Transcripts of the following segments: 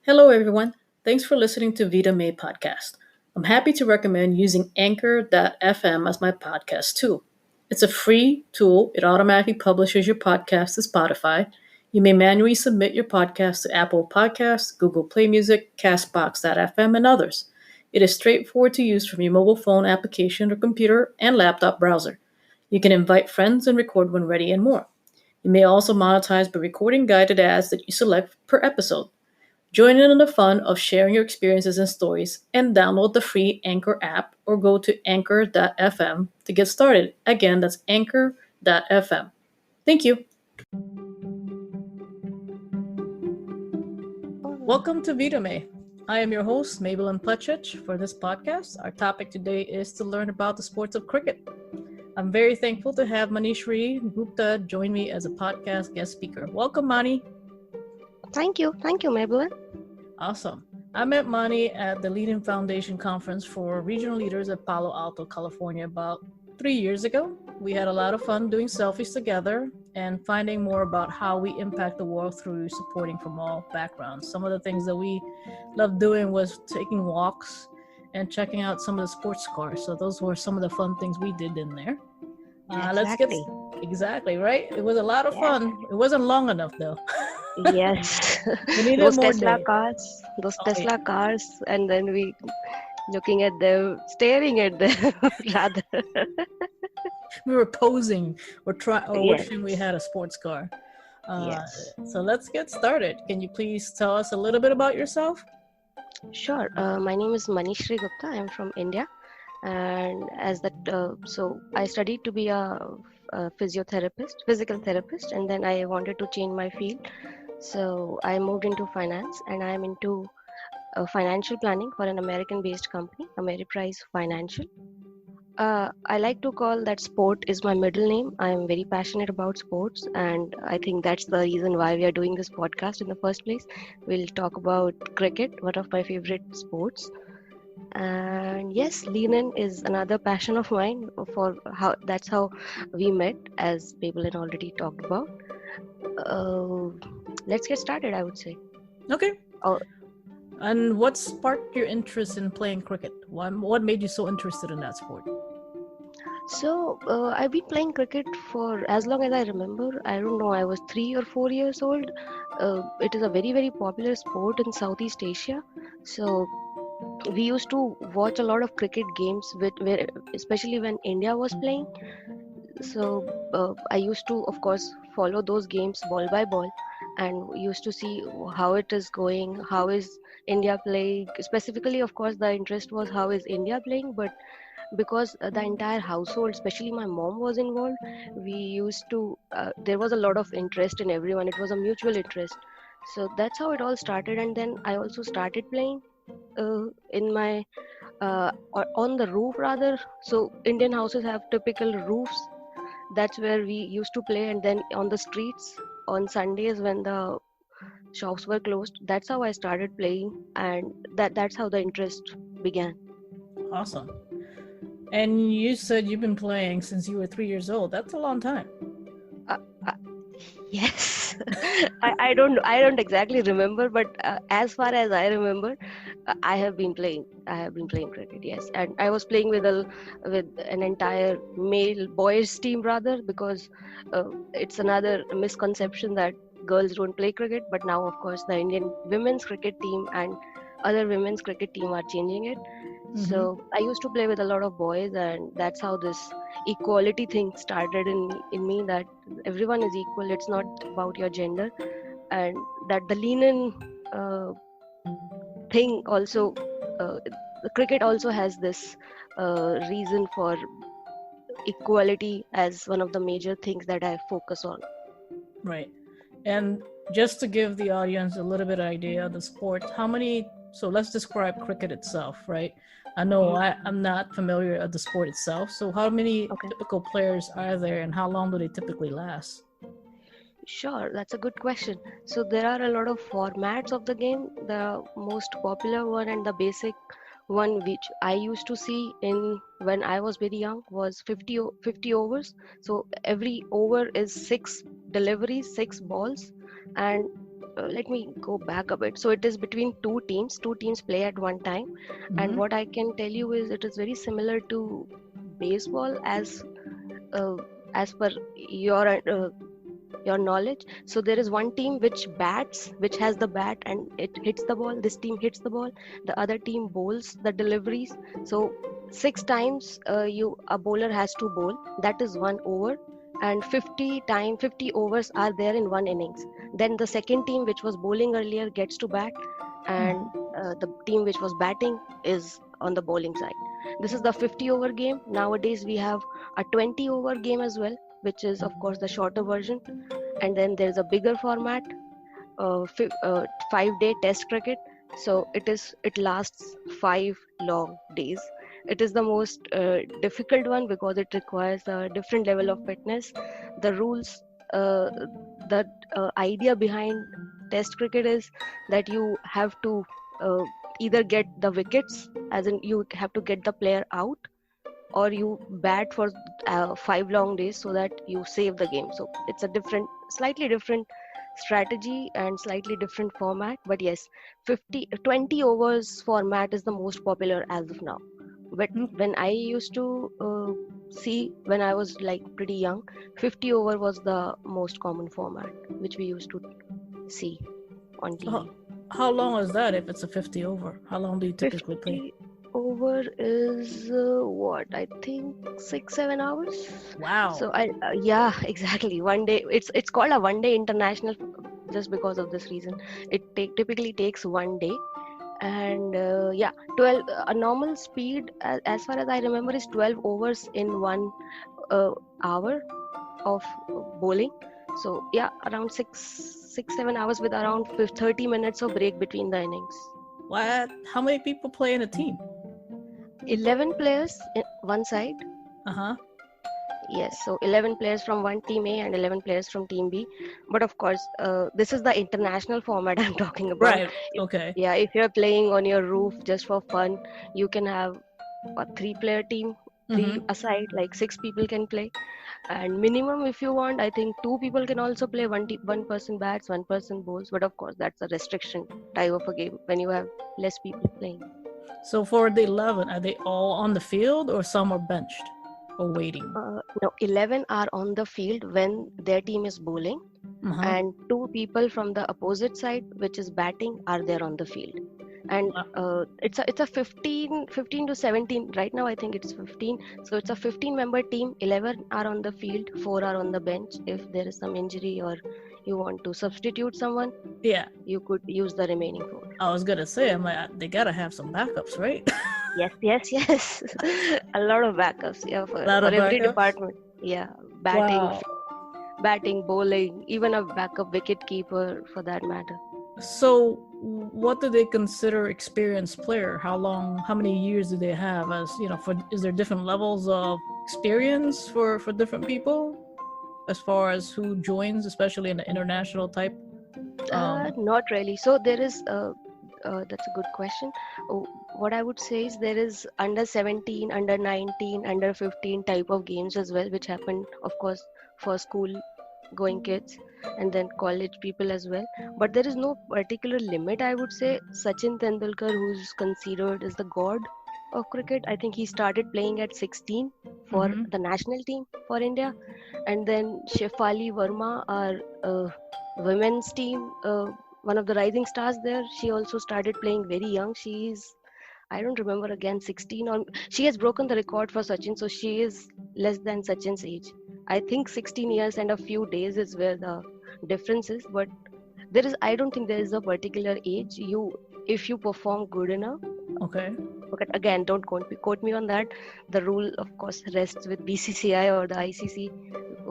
Hello, everyone. Thanks for listening to Vita May podcast. I'm happy to recommend using Anchor.fm as my podcast tool. It's a free tool. It automatically publishes your podcast to Spotify. You may manually submit your podcast to Apple Podcasts, Google Play Music, Castbox.fm, and others. It is straightforward to use from your mobile phone application or computer and laptop browser. You can invite friends and record when ready and more. You may also monetize by recording guided ads that you select per episode. Join in on the fun of sharing your experiences and stories and download the free Anchor app or go to anchor.fm to get started. Again, that's anchor.fm. Thank you. Welcome to VitaMay. I am your host, Mabel Pletchich. For this podcast, our topic today is to learn about the sports of cricket. I'm very thankful to have Manishri Gupta join me as a podcast guest speaker. Welcome, Mani. Thank you, Mabel. Awesome. I met Mani at the Leading Foundation Conference for Regional Leaders at Palo Alto, California about 3 years ago. We had a lot of fun doing selfies together and finding more about how we impact the world through supporting from all backgrounds. Some of the things that we loved doing was taking walks and checking out some of the sports cars. So those were some of the fun things we did in there. Exactly, right? It was a lot of fun. It wasn't long enough though. Yes. We needed those more Tesla day. cars, cars, and then we looking at them, staring at them rather. We were posing or Yes. wishing we had a sports car. Yes. So let's get started. Can you please tell us a little bit about yourself? Sure. My name is Manishri Gupta. I'm from India, and so I studied to be a physical therapist, and then I wanted to change my field. So I moved into finance, and I'm into financial planning for an American-based company, Ameriprise Financial. I like to call that sport is my middle name. I'm very passionate about sports, and I think that's the reason why we are doing this podcast in the first place. We'll talk about cricket, one of my favorite sports. And yes, Lenin is another passion of mine. That's how we met, as people had already talked about. Let's get started, I would say. Okay. Oh. And what sparked your interest in playing cricket? What made you so interested in that sport? So I've been playing cricket for as long as I remember. I don't know, I was 3 or 4 years old. It is a very, very popular sport in Southeast Asia. So we used to watch a lot of cricket games, especially when India was playing. So I used to, of course, follow those games ball by ball, and used to see how it is going, how is India playing. Specifically, of course, the interest was how is India playing, but because the entire household, especially my mom, was involved, we used to there was a lot of interest in everyone. It was a mutual interest. So that's how it all started. And then I also started playing in my on the roof rather. So Indian houses have typical roofs. That's where we used to play. And then on the streets on Sundays when the shops were closed, that's how I started playing, and that's how the interest began. Awesome. And you said you've been playing since you were 3 years old. That's a long time. Yes. I don't exactly remember, but as far as I remember, I have been playing cricket. Yes, and I was playing with an entire male boys team rather, because it's another misconception that girls don't play cricket. But now, of course, the Indian women's cricket team and other women's cricket team are changing it. So I used to play with a lot of boys, and that's how this equality thing started in me, that everyone is equal. It's not about your gender, and that the Lenin thing also, the cricket also has this reason for equality as one of the major things that I focus on. Right. And just to give the audience a little bit of idea of the sport, so let's describe cricket itself, right? I know I'm not familiar with the sport itself. So how many typical players are there, and how long do they typically last? Sure, that's a good question. So there are a lot of formats of the game. The most popular one and the basic one which I used to see in when I was very young was 50 overs. So every over is 6 deliveries, 6 balls, and let me go back a bit. So it is between two teams. Two teams play at one time, and Hmm. what I can tell you is it is very similar to baseball uh, as per your uh, your knowledge. So there is one team which bats, which has the bat and it hits the ball. This team hits the ball. The other team bowls the deliveries. So 6 times you a bowler has to bowl. That is 1 over, and 50 overs are there in one innings. Then the second team which was bowling earlier gets to bat, and Hmm. the team which was batting is on the bowling side. This is the 50-over game. Nowadays we have a 20-over game as well, which is of course the shorter version. And then there's a bigger format, 5-day test cricket. So it lasts 5 long days. It is the most difficult one because it requires a different level of fitness. The rules, uh, the idea behind test cricket is that you have to uh, either get the wickets, as in you have to get the player out, or you bat for 5 long days so that you save the game. So it's a slightly different strategy and slightly different format. But yes, 20 overs format is the most popular as of now. But when I used to see, when I was like pretty young, 50 over was the most common format which we used to see on So TV. how long is that if it's a 50 over? How long do you typically play? 50 over is what I think 6-7 hours. Wow. So yeah, exactly. One day, it's called a one day international just because of this reason. Typically takes one day, and yeah, 12 a normal speed as far as I remember is 12 overs in 1 hour of bowling. So yeah, around 6-7 hours with around 30 minutes of break between the innings. What? How many people play in a team? 11 players in one side. Uh-huh. Yes, so 11 players from one team A and 11 players from team B. But of course, this is the international format I'm talking about. Right. Okay. Yeah, if you're playing on your roof just for fun, you can have a 3-player team, three Mm-hmm. aside, like 6 people can play. And minimum, if you want, I think 2 people can also play. One person bats, one person bowls. But of course, that's a restriction type of a game when you have less people playing. So for the 11, are they all on the field or some are benched or waiting? No, 11 are on the field when their team is bowling, Uh-huh. and 2 people from the opposite side, which is batting, are there on the field. And it's a 15 to 17. Right now, I think it's 15. So it's a 15-member team. 11 are on the field, 4 are on the bench. If there is some injury or you want to substitute someone, Yeah. you could use the remaining 4. I was gonna say, I'm like, they gotta have some backups, right? Yes. A lot of backups. Yeah, for Lot of every backups? department. Yeah, batting, Wow. bowling, even a backup wicket keeper for that matter. So what do they consider experienced player? How many years do they have as, is there different levels of experience for different people as far as who joins, especially in the international type? Not really. So there is, that's a good question. Oh, what I would say is there is under 17, under 19, under 15 type of games as well, which happen, of course, for school going kids and then college people as well. But there is no particular limit, I would say. Sachin Tendulkar, who's considered as the god of cricket, I think he started playing at 16 for Mm-hmm. the national team for India. And then Shefali Verma, our women's team, one of the rising stars there, she also started playing very young. She's, I don't remember again, 16, or she has broken the record for Sachin, so she is less than Sachin's age. I think 16 years and a few days is where the difference is. But I don't think there is a particular age. If you perform good enough. Okay. But again, don't quote me on that. The rule, of course, rests with BCCI or the ICC,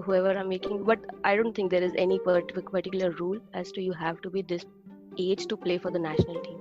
whoever are making. But I don't think there is any particular rule as to you have to be this age to play for the national team.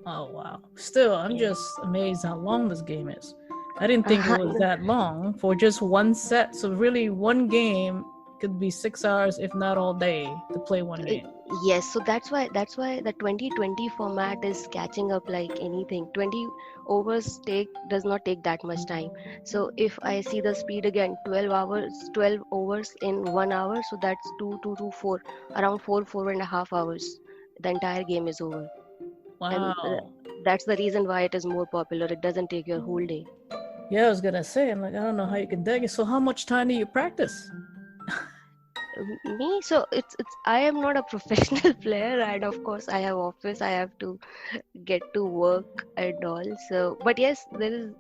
Oh wow. Still, I'm just amazed how long this game is. I didn't think it was that long for just one set. So really one game could be 6 hours, if not all day, to play one game. Yes, so that's why the 2020 format is catching up like anything. 20 overs take does not take that much time. So if I see the speed again, 12 hours, 12 overs in 1 hour, so that's 4, around 4.5 hours. The entire game is over, and Wow. that's the reason why it is more popular. It doesn't take your whole day. Yeah, I was gonna say, I'm like, I don't know how you can dig it. So how much time do you practice? Me, so it's I am not a professional player, and of course I have office. I have to get to work and all. So, but yes, there is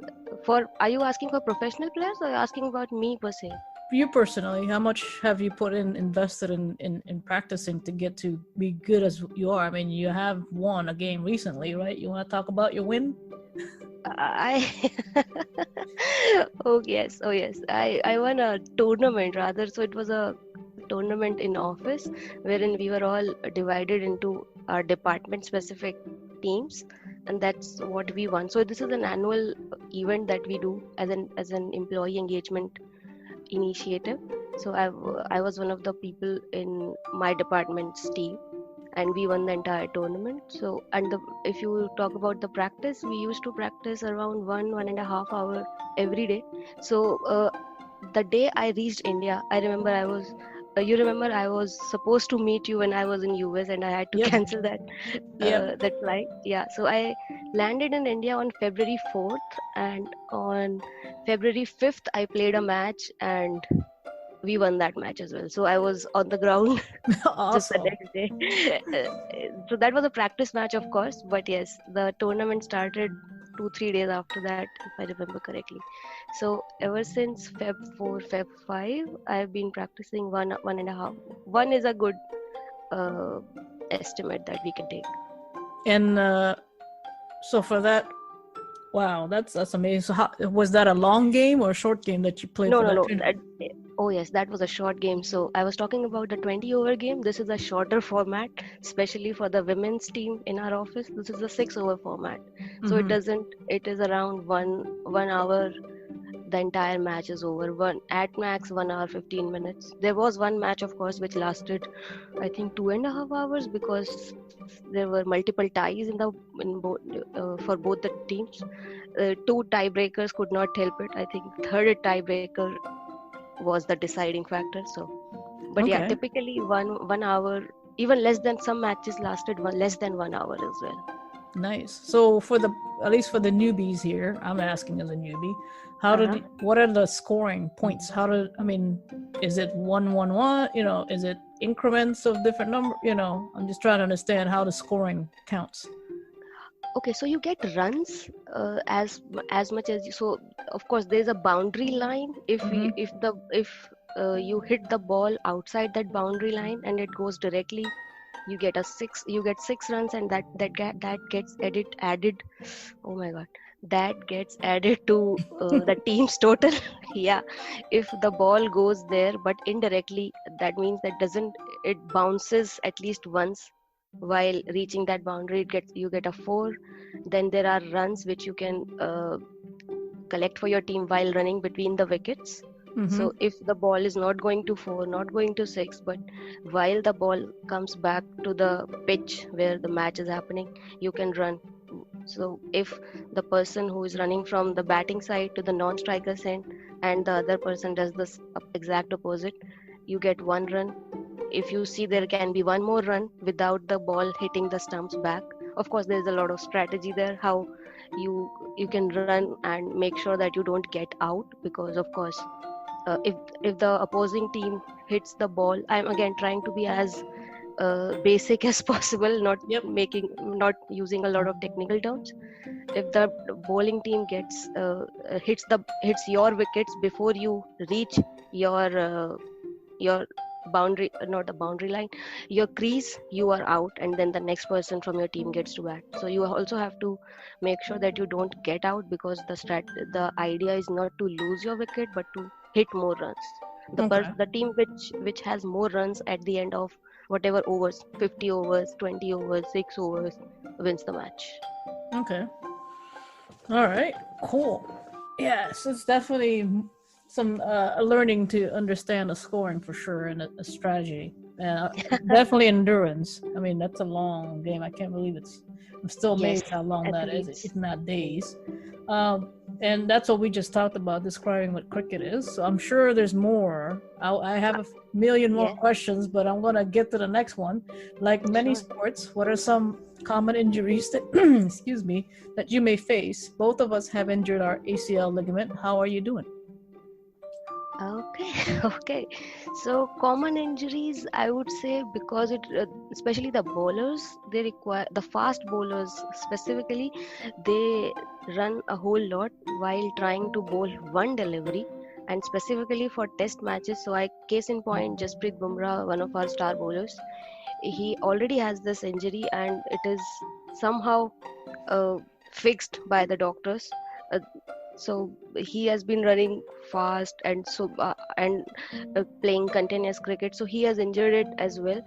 for. Are you asking for professional players or are you asking about me per se? For you personally, how much have you invested in practicing to get to be good as you are? I mean, you have won a game recently, right? You want to talk about your win? I oh yes, I won a tournament rather. So it was a tournament in office wherein we were all divided into our department specific teams, and that's what we won. So this is an annual event that we do as an employee engagement initiative. So I was one of the people in my department's team, and we won the entire tournament. So, and if you talk about the practice, we used to practice around 1.5 hour every day. So the day I reached India, I remember I was. You remember I was supposed to meet you when I was in US, and I had to Yep. cancel Yep. that flight. Yeah, so I landed in India on February 4th, and on February 5th I played a match, and we won that match as well. So I was on the ground just the Awesome. next day. So that was a practice match, of course, but yes, the tournament started 2 3 days after that, if I remember correctly. So ever since Feb 4, Feb 5, I've been practicing 1.5. One is a good uh, estimate that we can take. And so for that, wow, that's amazing. So how was that a long game or a short game that you played No, for no, that no. tournament? Oh, yes, that was a short game. So I was talking about the 20 over game. This is a shorter format, especially for the women's team in our office. This is a 6 over format. So Mm-hmm. it is around 1 hour. The entire match is over. At max 1 hour 15 minutes. There was one match, of course, which lasted, I think, 2.5 hours because there were multiple ties in both for both the teams. Two tiebreakers could not help it. I think third tiebreaker was the deciding factor. So, but yeah, Okay. typically 1 hour, even less than some matches lasted less than 1 hour as well. Nice. So for the at least for the newbies here, I'm asking as a newbie, Uh-huh. what are the scoring points? I mean, is it 1-1-1? Is it increments of different number? I'm just trying to understand how the scoring counts. Okay, so you get runs as much as you. So of course there's a boundary line. Mm-hmm. If you hit the ball outside that boundary line and it goes directly, you get a six. You get 6 runs, and that gets added. Oh my god, that gets added to the team's total. Yeah, if the ball goes there, but indirectly, that means that doesn't it bounces at least once while reaching that boundary. You get a 4. Then there are runs which you can collect for your team while running between the wickets. Mm-hmm. So if the ball is not going to 4, not going to 6, but while the ball comes back to the pitch where the match is happening, you can run. So if the person who is running from the batting side to the non-striker's end and the other person does this exact opposite, you get 1 run. If you see there can be one more run without the ball hitting the stumps back. Of course, there's a lot of strategy there, how you can run and make sure that you don't get out, because of course if the opposing team hits the ball, I'm again trying to be as basic as possible, Yep. not using a lot of technical terms. If the bowling team hits your wickets before you reach your boundary, not the boundary line, your crease, you are out, and then the next person from your team gets to bat. So you also have to make sure that you don't get out, because the idea is not to lose your wicket but to hit more runs. Okay. The team which has more runs at the end of whatever overs, 50 overs, 20 overs, 6 overs, wins the match. Okay. All right. Cool. Yes, it's definitely some learning to understand the scoring for sure and a strategy. Definitely endurance. I mean, that's a long game. I can't believe it's. I'm still Yes, amazed how long that is. athletes. It's not days. And that's what we just talked about, describing what cricket is. So I'm sure there's more. I have a million more Yes, questions, but I'm gonna get to the next one. Like many sure. sports, what are some common injuries that, excuse me, that you may face? Both of us have injured our ACL ligament. How are you doing? Okay, okay. So common injuries, I would say, because especially the bowlers, they require the fast bowlers specifically, they run a whole lot while trying to bowl one delivery, and specifically for test matches. So case in point, Jasprit Bumrah, one of our star bowlers, he already has this injury, and it is somehow uh, fixed by the doctors. Uh, so he has been running fast and playing continuous cricket, so he has injured it as well.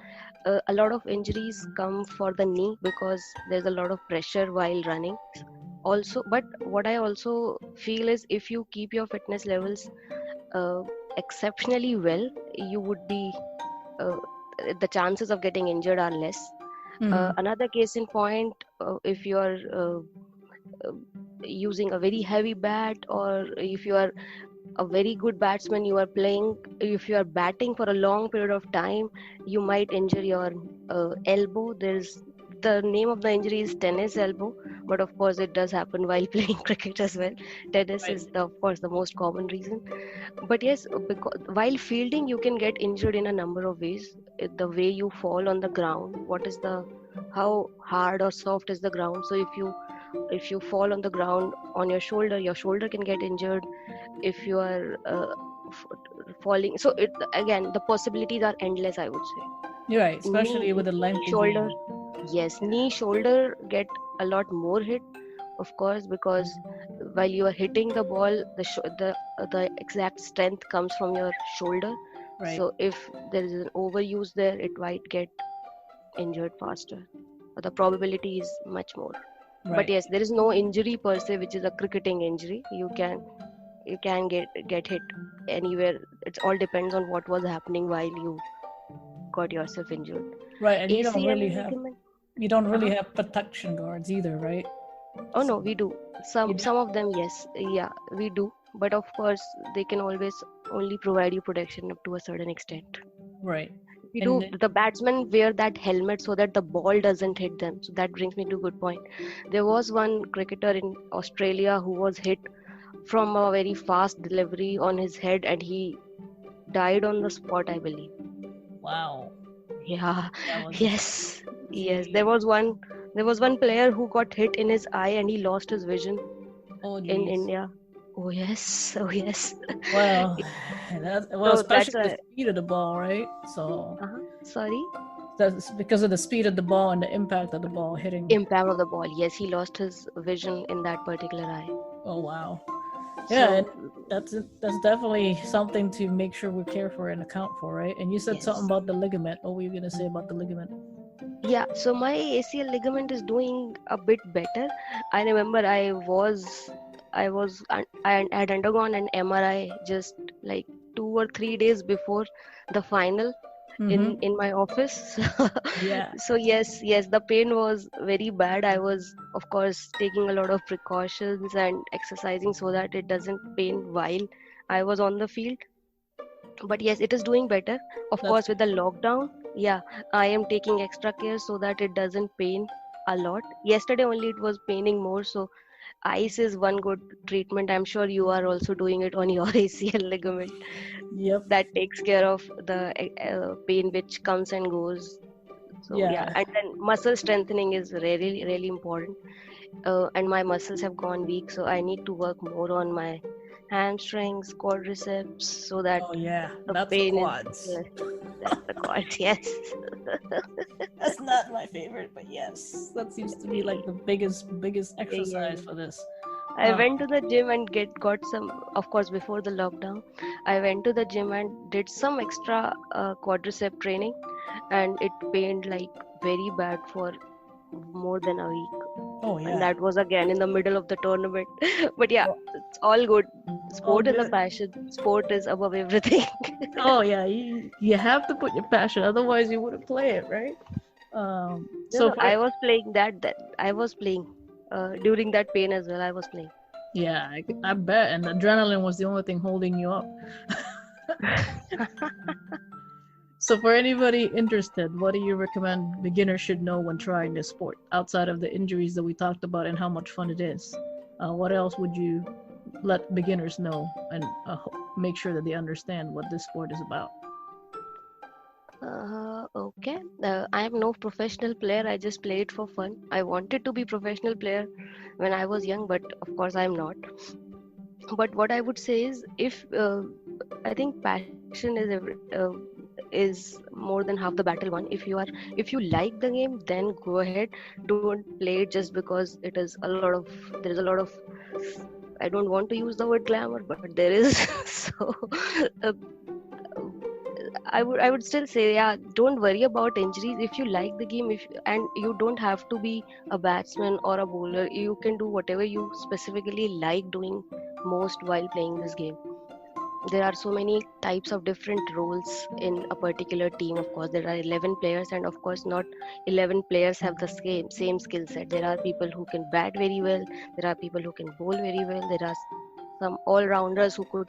A lot of injuries come for the knee because there's a lot of pressure while running also. But what I also feel is, if you keep your fitness levels uh, exceptionally well, you would be uh, the chances of getting injured are less. Mm-hmm. Another case in point, if you are uh, using a very heavy bat, or if you are a very good batsman, you are playing, if you are batting for a long period of time, you might injure your elbow. There's the name of the injury is tennis elbow, but of course it does happen while playing cricket as well. Tennis Right. is of course the most common reason. But yes, because while fielding you can get injured in a number of ways. The way you fall on the ground, what is the how hard or soft is the ground. So if you fall on the ground on your shoulder can get injured. If you are falling, so it again, the possibilities are endless, I would say. You're right, knee especially with a knee lengthy shoulder, game. yes, knee shoulder get a lot more hit, of course, because while you are hitting the ball, the exact strength comes from your shoulder. Right. So if there is an overuse there, it might get injured faster, the probability is much more. But Right. yes, there is no injury per se which is a cricketing injury. You can get hit anywhere. It all depends on what was happening while you got yourself injured. Right. And ACL ligament. you don't really Uh-huh. have protection guards either, right? Oh So no, we do. you Some do. some of them, yes, yeah, we do. But of course, they can always only provide you protection up to a certain extent. Right. We And do. The batsmen wear that helmet so that the ball doesn't hit them. So that brings me to a good point. There was one cricketer in Australia who was hit from a very fast delivery on his head, and he died on the spot, I believe. wow, Yeah, that was just yes, yes. gee. There was one player who got hit in his eye and he lost his vision Oh in geez. India. Oh yes, oh yes. Well, So that's especially the why. speed of the ball, right? So Sorry. that's because of the speed of the ball and the impact of the ball hitting. Impact of the ball. Yes, he lost his vision in that particular eye. Oh wow. Yeah, and So that's definitely something to make sure we care for and account for, right? And you said something yes. about the ligament. What were you gonna say about the ligament? Yeah, so my ACL ligament is doing a bit better. I remember I had undergone an MRI just like 2 or 3 days before the final in Mm-hmm. in my office. Yeah. So yes, the pain was very bad. I was of course taking a lot of precautions and exercising so that it doesn't pain while I was on the field. But yes, it is doing better, of That's course, with the lockdown. Yeah, I am taking extra care so that it doesn't pain a lot. Yesterday only it was paining more, so ice is one good treatment. I'm sure you are also doing it on your ACL ligament. yep. That takes care of the pain which comes and goes. So yeah, Yeah. and then muscle strengthening is really really important. And my muscles have gone weak, so I need to work more on my hamstrings, quadriceps, so that Oh yeah. the That's the pain is quads. less. That's the cause, yes. That's not my favorite, but yes, that seems to be like the biggest Yes. exercise for this. I went to the gym and got some, of course, before the lockdown. I went to the gym and did some extra quadricep training, and it pained like very bad for more than a week. Oh And yeah. that was again in the middle of the tournament. But yeah, Well, it's all good. all Sport is a good. passion. Sport is above everything. Oh yeah, you have to put your passion, otherwise you wouldn't play it, right? No, So no, for I was playing that I was playing during that pain as well. I was playing. yeah, I bet, and the adrenaline was the only thing holding you up. So for anybody interested, what do you recommend beginners should know when trying this sport outside of the injuries that we talked about and how much fun it is? What else would you let beginners know and make sure that they understand what this sport is about? Okay. I am no professional player. I just play it for fun. I wanted to be professional player when I was young, but of course I am not. But what I would say is, if I think passion is more than half the battle. One, if you like the game, then go ahead. Don't play it just because it is a lot of there is a lot of, I don't want to use the word glamour, but there is. So uh, I would still say, yeah, don't worry about injuries. If you like the game, if and you don't have to be a batsman or a bowler, you can do whatever you specifically like doing most while playing this game. There are so many types of different roles in a particular team. Of course, there are 11 players, and of course, not 11 players have the same skill set. There are people who can bat very well. There are people who can bowl very well. There are some all rounders who could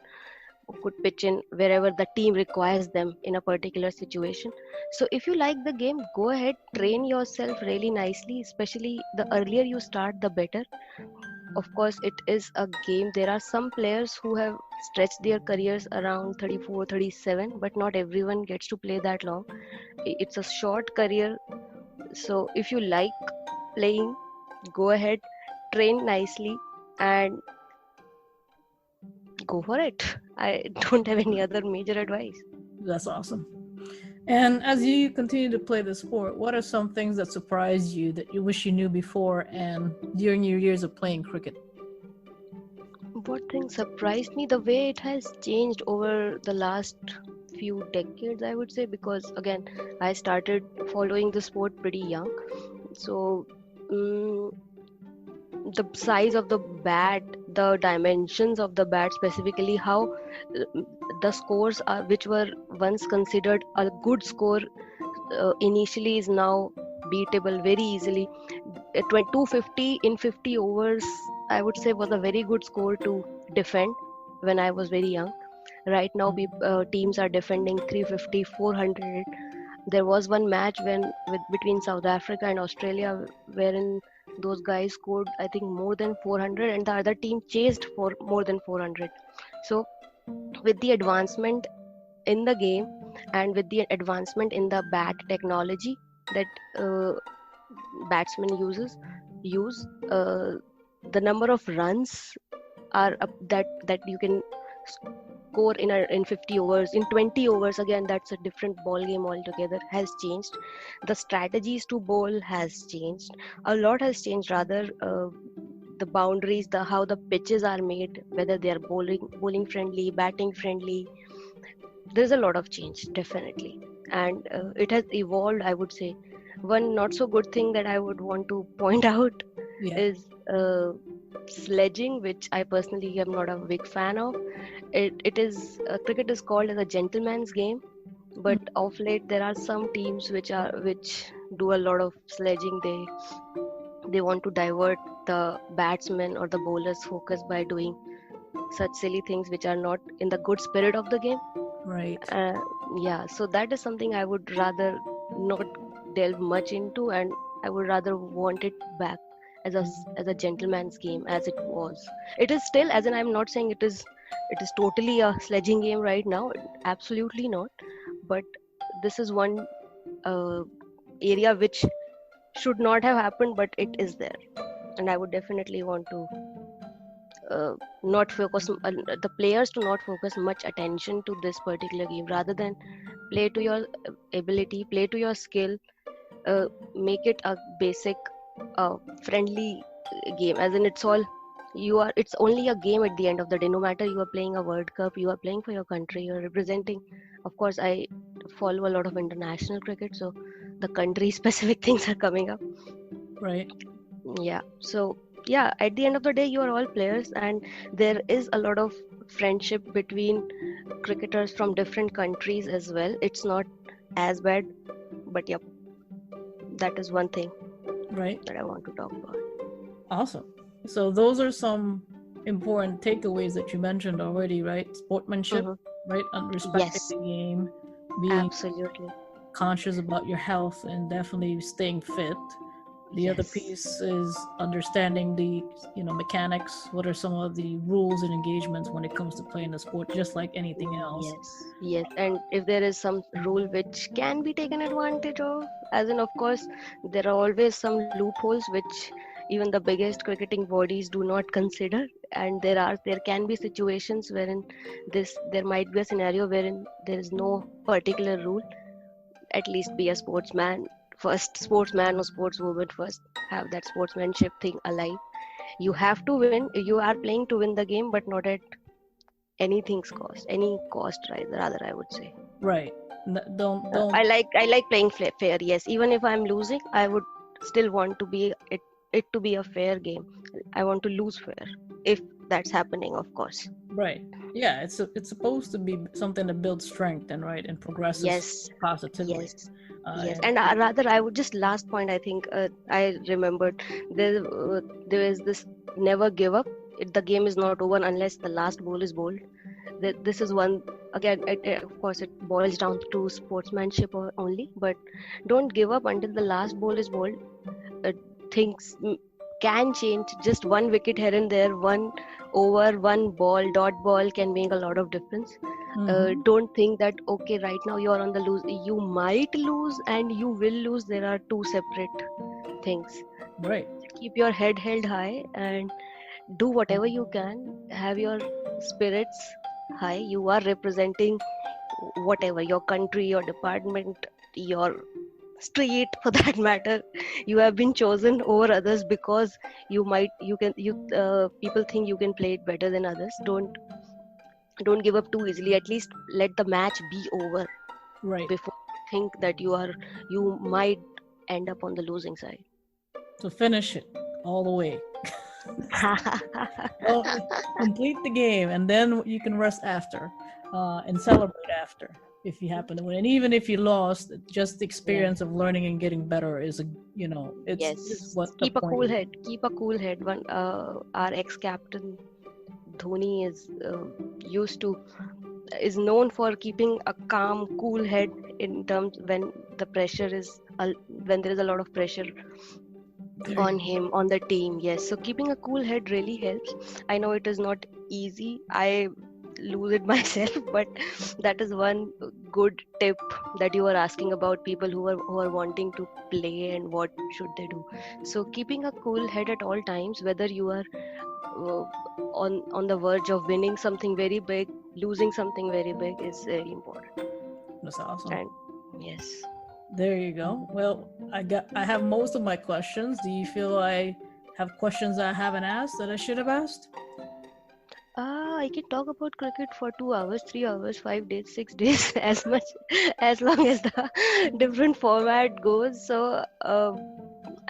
pitch in wherever the team requires them in a particular situation. So if you like the game, go ahead, train yourself really nicely. Especially the earlier you start, the better. Of course, it is a game. There are some players who have stretched their careers around 34, 37, but not everyone gets to play that long. It's a short career. So if you like playing, go ahead, train nicely, and go for it. I don't have any other major advice. That's awesome. And as you continue to play the sport, what are some things that surprised you that you wish you knew before and during your years of playing cricket? What thing surprised me? The way it has changed over the last few decades, I would say, because again, I started following the sport pretty young. So, mm the size of the bat, the dimensions of the bat, specifically how the scores are, which were once considered a good score, initially is now beatable very easily. 250 in 50 overs, I would say, was a very good score to defend when I was very young. Right now, teams are defending 350, 400. There was one match between South Africa and Australia, wherein those guys scored, I think, more than 400, and the other team chased for more than 400. So, with the advancement in the game and with the advancement in the bat technology that batsmen use, the number of runs are up, that you can score in 50 overs, in 20 overs, again that's a different ball game altogether, has changed. The strategies to bowl has changed, a lot has changed rather. The boundaries, the how the pitches are made, whether they are bowling friendly, batting friendly, there's a lot of change, definitely. And it has evolved, I would say. One not so good thing that I would want to point out Yeah. is sledging, which I personally am not a big fan of. It is cricket is called as a gentleman's game, but of late there are some teams which do a lot of sledging. They want to divert the batsmen or the bowlers focus by doing such silly things which are not in the good spirit of the game. Right. uh, yeah, so that is something I would rather not delve much into, and I would rather want it back as a gentleman's game as it was. It is still, as in, I'm not saying it is totally a sledging game right now, absolutely not. But this is one uh, area which should not have happened, but it is there, and I would definitely want to not focus the players to not focus much attention to this particular game, rather than play to your ability, play to your skill. Make it a basic friendly game, as in it's only a game at the end of the day. No matter you are playing a World Cup, you are playing for your country, you're representing. Of course, I follow a lot of international cricket, so the country specific things are coming up. Right. Yeah. So yeah, at the end of the day, you are all players, and there is a lot of friendship between cricketers from different countries as well. It's not as bad, but yep, that is one thing Right. that I want to talk about. Awesome. So those are some important takeaways that you mentioned already, right? Sportsmanship, Hmm. right? And respecting Yes, the game, being absolutely. conscious about your health, and definitely staying fit. The other Yes. piece is understanding the, mechanics. What are some of the rules and engagements when it comes to playing the sport, just like anything else. Yes, yes. And if there is some rule which can be taken advantage of, as in, of course, there are always some loopholes which even the biggest cricketing bodies do not consider. And there can be situations wherein there might be a scenario wherein there is no particular rule. At least be a sportsman first, sportsman or sportswoman first. Have that sportsmanship thing alive. You have to win. You are playing to win the game, but not at anything's cost, any cost, right? Rather, I would say. Right. Don't. I like playing fair. Yes, even if I'm losing, I would still want to be it to be a fair game. I want to lose fair if that's happening, of course. Right. Yeah, it's supposed to be something that builds strength and progresses Yes, positively. yes, Uh, yes. and And rather, I would just last point. I think I remembered there is this never give up. The game is not over unless the last ball is bowled. This is one again. Of course, it boils down to sportsmanship only. But don't give up until the last ball is bowled. uh, Things can change. Just one wicket here and there, one over, one ball, dot ball can make a lot of difference. mhm. Don't think that okay, right now you are on the lose. You might lose and you will lose. There are two separate things. Right. Keep your head held high and do whatever you can. Have your spirits high. You are representing whatever, your country, your department, your street for that matter. You have been chosen over others because you people think you can play it better than others. Don't give up too easily. At least let the match be over Right. before you think that you might end up on the losing side. So finish it all the way. Well, complete the game, and then you can rest after, and celebrate after if you happen to win. And even if you lost, just the Yes, experience of learning and getting better is it's is yes. what the Keep a point cool is. head. Keep a cool head. Our ex-captain Dhoni used to is known for keeping a calm, cool head in terms when the pressure is when there is a lot of pressure There you on him, on the team. Yes, so keeping a cool head really helps. I know it is not easy. I lose it myself, but that is one good tip that you are asking about people who are wanting to play and what should they do. So keeping a cool head at all times, whether you are uh, on the verge of winning something very big, losing something very big, is very important. go. That's awesome. And yes. There you go. Well, I have most of my questions. Do you feel I have questions I haven't asked that I should have asked? I can talk about cricket for 2 hours, 3 hours, 5 days, 6 days, as much as long as the different format goes. So,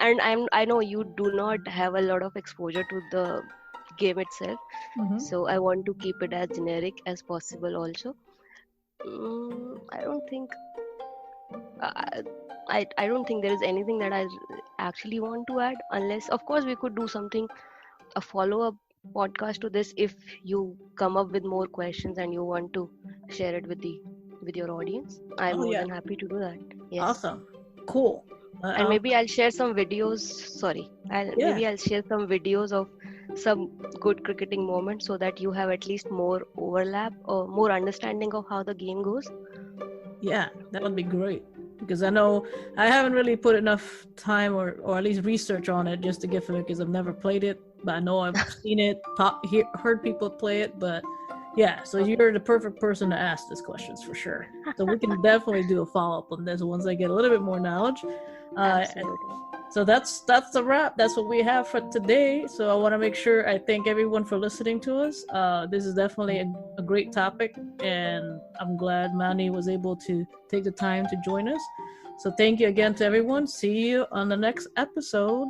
and I know you do not have a lot of exposure to the game itself, Mm-hmm. so I want to keep it as generic as possible. Also, I don't think uh, I don't think there is anything that I actually want to add, unless of course we could do something, a follow-up podcast to this if you come up with more questions and you want to share it with your audience. I'm Oh more yeah, than happy to do that. Yes. awesome, cool. And I'll, maybe I'll share some videos. Sorry, yeah, maybe I'll share some videos of some good cricketing moments so that you have at least more overlap or more understanding of how the game goes. yeah, that would be great because I know I haven't really put enough time or at least research on it just to get from it because I've never played it, but I know I've seen it, heard people play it, but yeah, so Okay. you're the perfect person to ask these questions for sure. So we can definitely do a follow up on this once I get a little bit more knowledge. And Absolutely. so that's the wrap. That's what we have for today. So I want to make sure I thank everyone for listening to us. This is definitely a great topic, and I'm glad Manny was able to take the time to join us. So thank you again to everyone. See you on the next episode.